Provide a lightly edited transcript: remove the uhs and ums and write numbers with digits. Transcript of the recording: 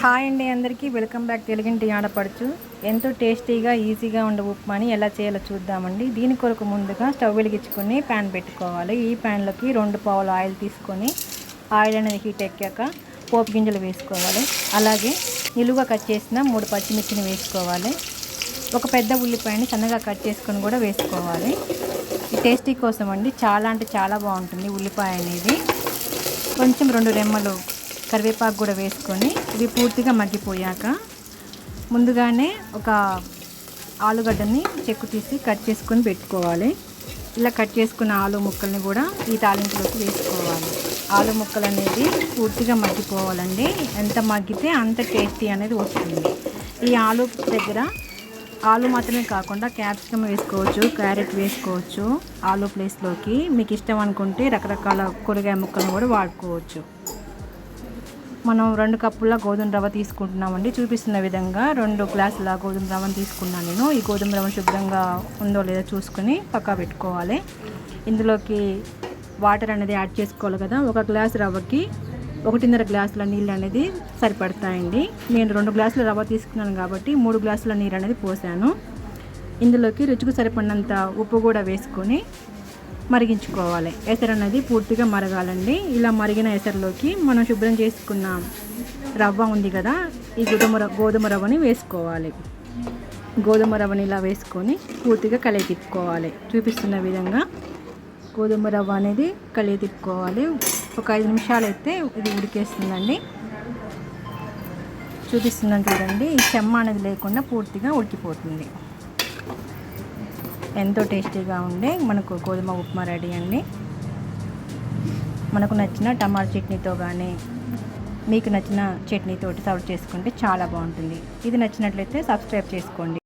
Hi అండి, అందరికీ welcome back. తెలుగింటి ఆడపడుచు. ఎంతో టేస్టీగా ఈజీగా ఉండే ఉప్మాని ఎలా చేయాలో చూద్దామండి. దీని కొరకు ముందుగా స్టవ్ వెలిగించుకొని ప్యాన్ పెట్టుకోవాలి. ఈ ప్యాన్లోకి 2 పావులు ఆయిల్ తీసుకొని ఆయిల్ అనేది హీట్ ఎక్కాక పోపు గింజలు వేసుకోవాలి. అలాగే నిలువుగా కట్ చేసిన 3 పచ్చిమిర్చిని వేసుకోవాలి. ఒక పెద్ద ఉల్లిపాయని సన్నగా కట్ చేసుకొని కూడా వేసుకోవాలి. ఈ టేస్టీ కోసం అండి చాలా అంటే చాలా బాగుంటుంది ఉల్లిపాయ అనేది. కొంచెం 2 రెమ్మలు కరివేపాకు కూడా వేసుకొని ఇవి పూర్తిగా మగ్గిపోయాక ముందుగానే ఒక ఆలుగడ్డని చెక్కు తీసి కట్ చేసుకొని పెట్టుకోవాలి. ఇలా కట్ చేసుకున్న ఆలు ముక్కల్ని కూడా ఈ తాలింపులోకి వేసుకోవాలి. ఆలు ముక్కలు అనేది పూర్తిగా మగ్గిపోవాలండి. ఎంత మగ్గితే అంత టేస్టీ అనేది వస్తుంది. ఈ ఆలు దగ్గర ఆలు మాత్రమే కాకుండా క్యాప్సికమ్ వేసుకోవచ్చు, క్యారెట్ వేసుకోవచ్చు. ఆలు ప్లేస్లోకి మీకు ఇష్టం అనుకుంటే రకరకాల కూరగాయ ముక్కలను కూడా వాడుకోవచ్చు. మనం 2 కప్పుల గోధుమ రవ్వ తీసుకుంటున్నామండి. చూపిస్తున్న విధంగా 2 గ్లాసుల గోధుమ రవ్వను తీసుకున్నాను నేను. ఈ గోధుమ రవ్వ శుభ్రంగా ఉందో లేదో చూసుకొని పక్కా పెట్టుకోవాలి. ఇందులోకి వాటర్ అనేది యాడ్ చేసుకోవాలి కదా. 1 గ్లాసు రవ్వకి 1.5 గ్లాసుల నీళ్ళు అనేది సరిపడతాయండి. నేను 2 గ్లాసుల రవ్వ తీసుకున్నాను కాబట్టి 3 గ్లాసుల నీరు అనేది పోసాను. ఇందులోకి రుచికి సరిపడినంత ఉప్పు కూడా వేసుకొని మరిగించుకోవాలి. ఎసరు అనేది పూర్తిగా మరగాలండి. ఇలా మరిగిన ఎసరులోకి మనం శుభ్రం చేసుకున్న రవ్వ ఉంది కదా, ఈ గోధుమ రవ్వని వేసుకోవాలి. గోధుమ రవ్వని ఇలా వేసుకొని పూర్తిగా కలిగి తిప్పుకోవాలి. చూపిస్తున్న విధంగా గోధుమ రవ్వ అనేది కలిగి తిప్పుకోవాలి. ఒక 5 నిమిషాలు అయితే ఇది ఉడికేస్తుందండి. చూపిస్తున్నాను చూడండి, ఈ చెమ్మ అనేది లేకుండా పూర్తిగా ఉడికిపోతుంది. ఎంతో టేస్టీగా ఉండే మనకు గోధుమ ఉప్మా రెడీ అండి. మనకు నచ్చిన టమాటా చట్నీతో కానీ మీకు నచ్చిన చట్నీతోటి సర్వ్ చేసుకుంటే చాలా బాగుంటుంది. ఇది నచ్చినట్లయితే సబ్స్క్రైబ్ చేసుకోండి.